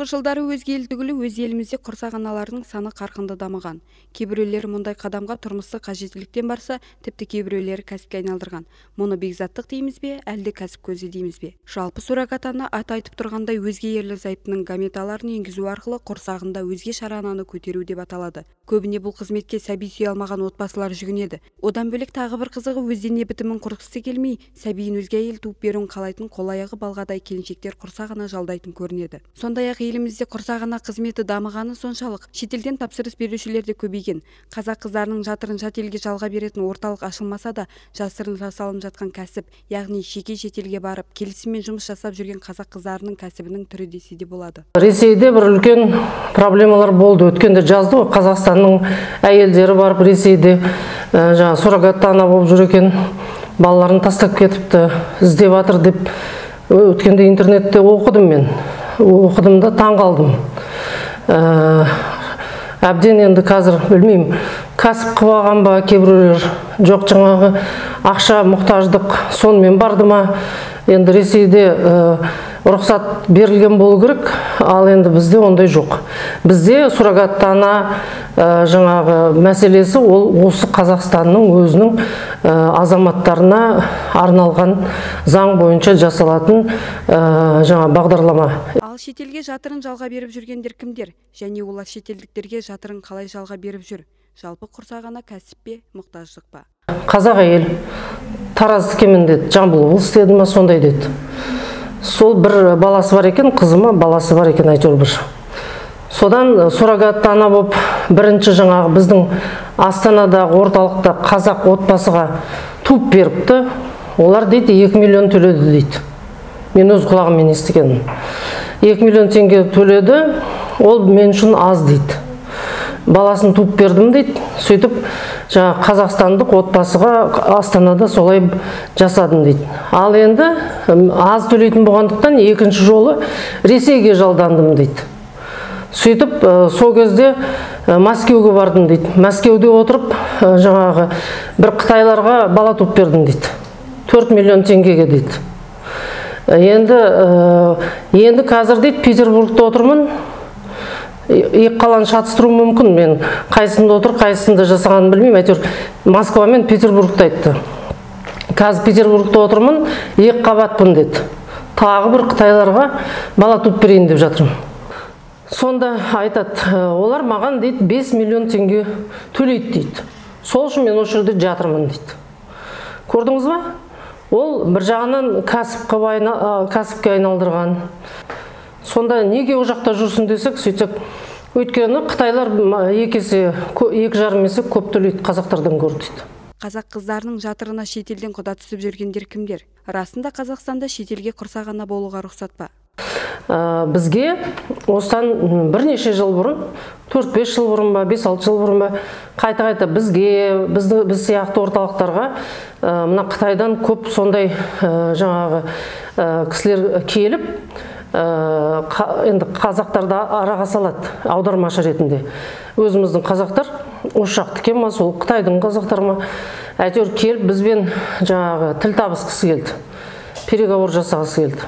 Соңғы жылдары өзге ел түгілі өз елімізде құрсақ аналардың саны қарқынды дамыған. Кейбіреулері мұндай қадамға тұрмыстық қажеттіліктен барса, тіпті кейбіреулері кәсіпке айналдырған. Мұны бекзаттық дейміз бе, әлде кәсіп көзі дейміз бе? Жалпы суррогат ана аты айтып тұрғандай өзге ерлі-зайыптының гаметаларын енгізу арқылы құрсағында өзге шара ананы көтеру деп аталады. Көбіне бұл қызметке сәби сүйе алмаған отбасылар жүгінеді. Одан бөлек тағы бір қызығы өздеріне бітімін құрғысы келмей, сәбиін өзге әйел туып беруін қалайтын қол-аяғы балғадай келіншектер құрсақ ана жалдайтын көрінеді. Сондай-ақ елімізде құрсақ ана қызметі дамығаны соншалық, шетелден тапсырыс берушілер де көбейген. Қазақ қыздарының жатырын шетелге жалға беретін орталық ашылмаса да, жасырын жасалынып жатқан кәсіп, яғни жеке шетелге барып, келісіммен жұмыс жасап жүрген қазақ қыздарының кәсібінің түрі десе де болады. Ресейде бір үлкен проблемалар болды. Өткенде жазды ғой, Қазақстанның әйелдері барып Ресейде жаңа суррогатты ана болып жүр екен, балаларын тастап кетіпті, іздеп жатыр деп өткенде интернетте оқыдым мен. Оқыдым да таң қалдым. Әбден енді қазір білмеймін, кәсіп қылып алған ба кейбіреулер, жоқ жаңағы ақша мұқтаждық сонымен барды ма. Енді Ресейде рұқсат берілген болу керек, ал енді бізде ондай жоқ. Бізде суррогатты ана жаңағы мәселесі ол осы Қазақстанның өзінің азаматтарына арналған заң бойынша жасалатын жаңа бағдарлама. Ал шетелге жатырын жалға беріп жүргендер кімдер? Және олар шетелдіктерге жатырын қалай жалға беріп жүр? Жалпы құрсақ ана кәсіп пе, мұқтаждық па? Қазақ әйел Тараз кемен деді, Жамбыл облысы деді ма, сондай деді. Сол бір баласы бар екен, қызы ма, баласы бар екен әйтеуір бір. Содан суррогатты ана болып бірінші жаңағы біздің Астанадағы орталықта қазақ отбасыға туып беріпті. Олар дейді 2 миллион төледі дейді. Мен өз құлағыммен естігенмін. 2 миллион теңге төледі, ол мен үшін аз дейді. Баласын туып бердім дейді. Сөйтіп жаңа қазақстандық отбасыға Астанада солай жасадым дейді. Ал енді аз төлейтін болғандықтан екінші жолы Ресейге жалдандым дейді. Сөйтіп сол кезде Мәскеуге бардым дейді. Мәскеуде отырып жаңағы бір қытайларға бала туып бердім дейді. 4 миллион теңгеге дейді. Енді қазір дейді Петербургта отырмын. Екі қаланы шатыстыру мүмкін, мен қайсында отыр, қайсында жасағанын білмеймін, әйтеуір Москва мен Петербургта айтты. Қазір Петербургта отырмын, 2 қабатпын деді. Тағы бір қытайларға бала туып берейін деп жатырмын. Сонда айтады, олар маған дейді 5 миллион теңге төлейді дейді. Сол үшін мен осы жерде жатырмын дейді. Көрдіңіз ба? Ол бір жағынан кәсіпке айналдырған. Сонда неге ол жақта жүрсін десек, сөйтсек, өйткені қытайлар 2,5 есе көп төлейді қазақтардан гөрі дейді. Қазақ қыздарының жатырына шетелден құда түсіп жүргендер кімдер? Расында Қазақстанда шетелге құрсақ ана болуға рұқсат па? Бізге осыдан бірнеше жыл бұрын, 4-5 жыл бұрын ба, 5-6 жыл бұрын ба, қайта-қайта біз сияқты орталықтарға мына Қытайдан көп сондай жаңағы кісілер келіп, енді қазақтарды араға салады, аудармашы ретінде. Өзіміздің қазақтар, осы жақтікі ма, сол Қытайдың қазақтар ма, әйтеуір келіп бізбен жаңағы тіл табысқысы келді, переговор жасағысы келді.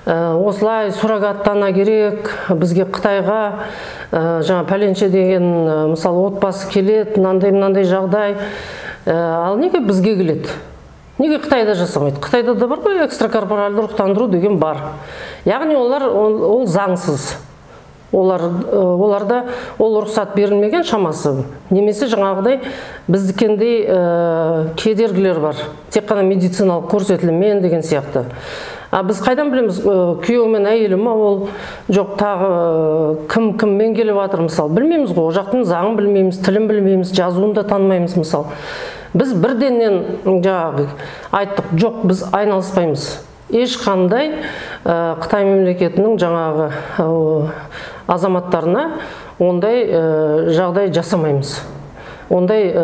Осылай суррогатты ана керек, бізге Қытайға жаңа пәленше деген мысалы отбасы келеді, мынандай жағдай. Ал неге бізге келеді? Неге Қытайда жасамайды? Қытайда да бар ғой, экстракорпоральды рухтандыру деген бар. Яғни ол заңсыз. Оларда ол рұқсат берілмеген шамасы. Немесе жаңағыдай біздікендей кедергілер бар. Тек қана медициналық көрсетіліммен деген сияқты. Біз қайдан білеміз, күйеуі мен әйелі ма, ол жоқ тағы кіммен келіп жатыр мысалы. Білмейміз ғой, о жақтың заңын білмейміз, тілін білмейміз, жазуын да танымаймыз мысалы. Біз бірденнен жаңағы айттық, жоқ, біз айналыспаймыз. Ешқандай Қытай мемлекетінің жаңағы азаматтарына ондай жағдай жасамаймыз. Ондай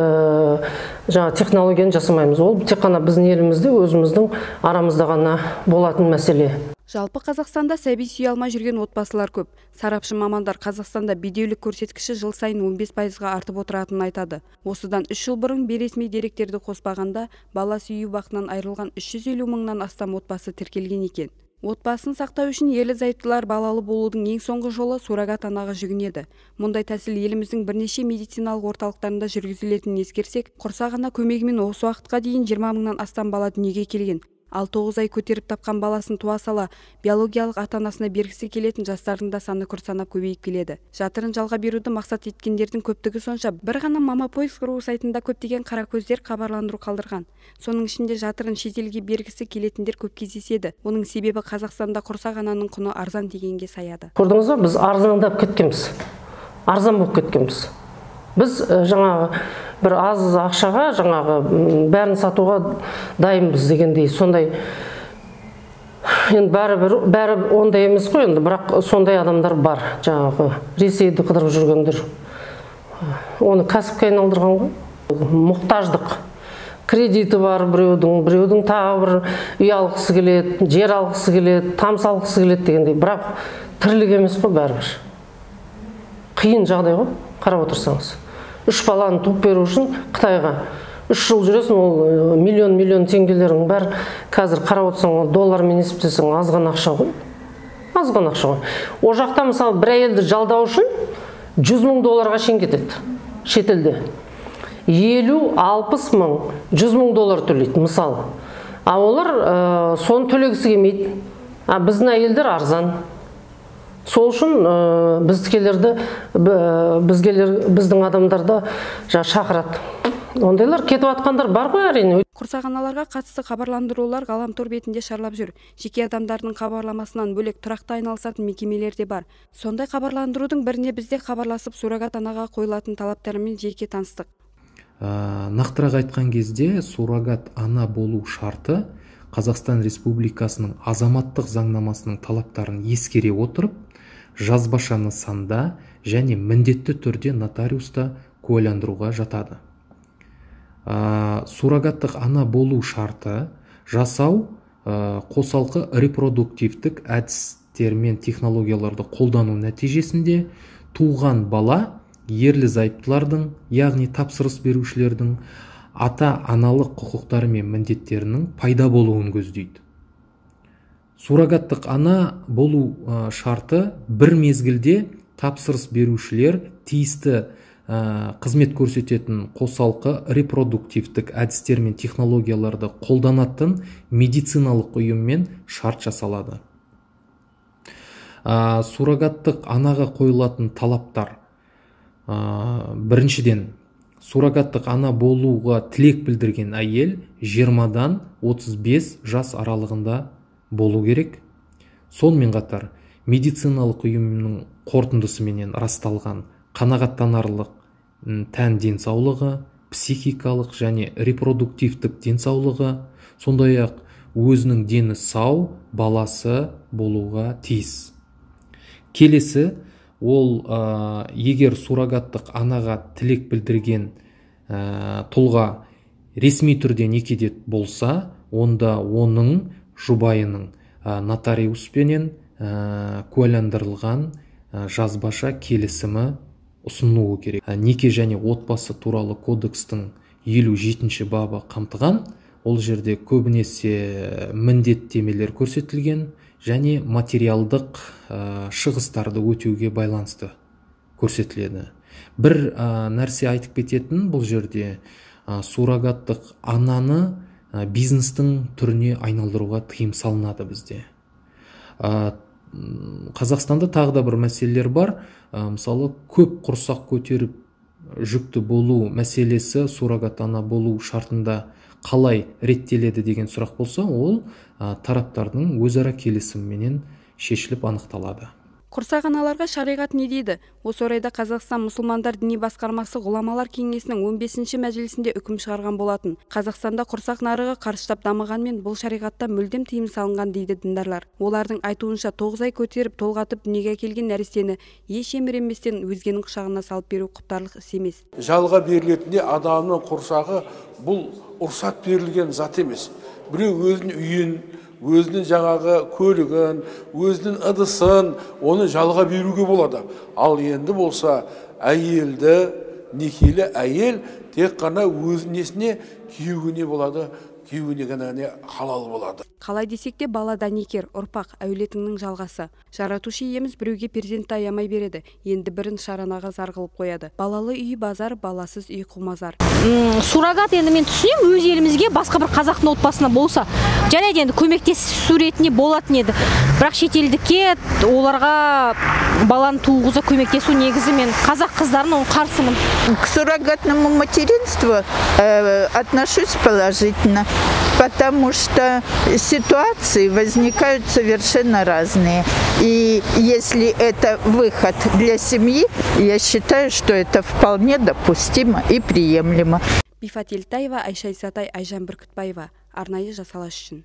жаңа технологияны жасамаймыз. Ол тек қана біздің елімізде, өзіміздің арамызда ғана болатын мәселе. Жалпы Қазақстанда сәби сүйе алмай жүрген отбасылар көп. Сарапшы мамандар Қазақстанда бедеулік көрсеткіші жыл сайын 15%-ға артып отыратынын айтады. Осыдан 3 жыл бұрын бейресми деректерді қоспағанда бала сүю бақытынан айырылған 350 мыңнан астам отбасы тіркелген екен. Отбасын сақтау үшін ерлі-зайыптылар балалы болудың ең соңғы жолы суррогат анаға жүгінеді. Мұндай тәсіл еліміздің бірнеше медициналық орталықтарында жүргізілетінін ескерсек, құрсақ ана көмегімен осы уақытқа дейін 20 мыңнан астам бала дүниеге келген. Ал 9 ай көтеріп тапқан баласын туа сала биологиялық ата-анасына бергісі келетін жастардың да саны күн санап көбейіп келеді. Жатырын жалға беруді мақсат еткендердің көптігі сонша, бір ғана Мамапоиск.ру сайтында көптеген қаракөздер хабарландыру қалдырған. Соның ішінде жатырын шетелге бергісі келетіндер көп кездеседі. Оның себебі Қазақстанда құрсақ ананың құны арзан дегенге саяды. Көрдіңіз бе, біз арзандап кеткенбіз. Арзан болып кеткенбіз. Біз жаңағы бір аз ақшаға жаңағы бәрін сатуға дайынбыз дегендей, сондай. Енді бәрі ондай емес қой, енді бірақ сондай адамдар бар, жаңағы Ресейді қыдырып жүргендер. Оны кәсіпке айналдырған ғой. Мұқтаждық. Кредиті бар біреудің тағы бір үй алғысы келеді, жер алғысы келеді, тамсы алғысы келеді дегендей. Бірақ тірлік емес қой бәрібір. Қиын жағдай ғой, қарап отырсаңыз. 3 баланы туып беру үшін Қытайға 3 жыл жүресің, ол миллион теңгелерің бәр. Қазір қарап отырсаң, доллармен есептесең азған ақша ғой. Азған ақша ғой. О жақта мысалы бір әйелді жалдау үшін 100 мың долларға шейін кетеді. Шетелде 50-60 мың, 100 мың доллар төлейді мысалы. А олар соны төлегісі келмейді. А біздің әйелдер арзан. Сол үшін біздің адамдарды шақырады. Ондайлар кетіп атқандар бар ғой әрине. Құрсақ аналарға қатысты хабарландырулар ғаламтор бетінде шарлап жүр. Жеке адамдардың хабарламасынан бөлек тұрақты айналысатын мекемелер де бар. Сондай хабарландырудың біріне бізде хабарласып суррогат анаға қойылатын талаптарымен жеке таныстық. Нақтырақ айтқан кезде суррогат ана болу шарты Қазақстан Республикасының азаматтық заңнамасының талаптарын ескере отырып, жазбаша нысанда және міндетті түрде нотариуста куәландыруға жатады. Суррогаттық ана болу шарты жасау қосалқы репродуктивтік әдістер мен технологияларды қолдану нәтижесінде туған бала ерлі-зайыптылардың, яғни тапсырыс берушілердің ата-аналық құқықтары мен міндеттерінің пайда болуын көздейді. Суррогаттық ана болу шарты бір мезгілде тапсырыс берушілер тиісті қызмет көрсететін қосалқы репродуктивтік әдістер мен технологияларды қолданатын медициналық ұйыммен шарт жасалады. Суррогаттық анаға қойылатын талаптар: біріншіден, суррогаттық ана болуға тілек білдірген әйел 20-дан 35 жас аралығында болу керек. Сонымен қатар медициналық ұйымның қорытындысыменен расталған қанағаттанарлық тән денсаулығы, психикалық және репродуктивтік денсаулығы, сондай-ақ өзінің дені сау баласы болуға тиіс. Келесі, ол егер суррогаттық анаға тілек білдірген тұлға ресми түрде некеде болса, онда оның жұбайының нотариуспенен куәландырылған жазбаша келісімі ұсынуы керек. Неке және отбасы туралы кодекстің 57-ші бабы қамтыған. Ол жерде көбінесе міндеттемелер көрсетілген және материалдық шығыстарды өтеуге байланысты көрсетіледі. Бір нәрсе айтып кететін, бұл жерде суррогаттық ананы бизнестің түріне айналдыруға тыйым салынады бізде. Қазақстанда тағы да бір мәселелер бар. Мысалы, көп құрсақ көтеріп жүкті болу мәселесі суррогат ана болу шартында қалай реттеледі деген сұрақ болса, ол тараптардың өзара келісімімен шешіліп анықталады. Құрсақ аналарға шариғат не дейді? Осы орайда Қазақстан мұсылмандар діни басқармасы ғұламалар кеңесінің 15-ші мәжілісінде үкім шығарған болатын. Қазақстанда құрсақ нарығы қарыштап дамығанмен бұл шариғатта мүлдем тыйым салынған дейді діндарлар. Олардың айтуынша 9 ай көтеріп толғатып дүниеге келген нәрестені еш еміренбестен өзгенің құшағына салып беру құптарлық іс емес. Жалға берілетінде адамның құрсағы бұл ұрсат берілген зат емес. Біреу өзінің үйін, өзінің жаңағы көлігін, өзінің ыдысын, оны жалға беруге болады. Ал енді болса, әйелді, некелі әйел тек қана өзінің несіне, күйеуіне болады, күйеуіне ғана халал болады. Қалай десек те бала дәнекер, ұрпақ, әулетіңнің жалғасы. Жаратушы иеміз біреуге перзентті аямай береді, енді бірін шаранаға зар қылып қояды. Балалы үй базар, баласыз үй құлмазар. Суррогат енді мен түсінемін, өз елімізге басқа бір қазақтың отбасына болса, жарайды енді көмектес суретіне болатын еді. Бірақ шетелдікке оларға баланы туғыза көмектесу негізі мен қазақ қыздарына қарсымын. К суррогатному материнству отношусь положительно, потому что ситуации возникают совершенно разные. И если это выход для семьи, я считаю, что это вполне допустимо и приемлемо. Бифат Елтаева, Айша Исатай, Айжан Бүркітбаева. Арнайы Жас Алаш үшін.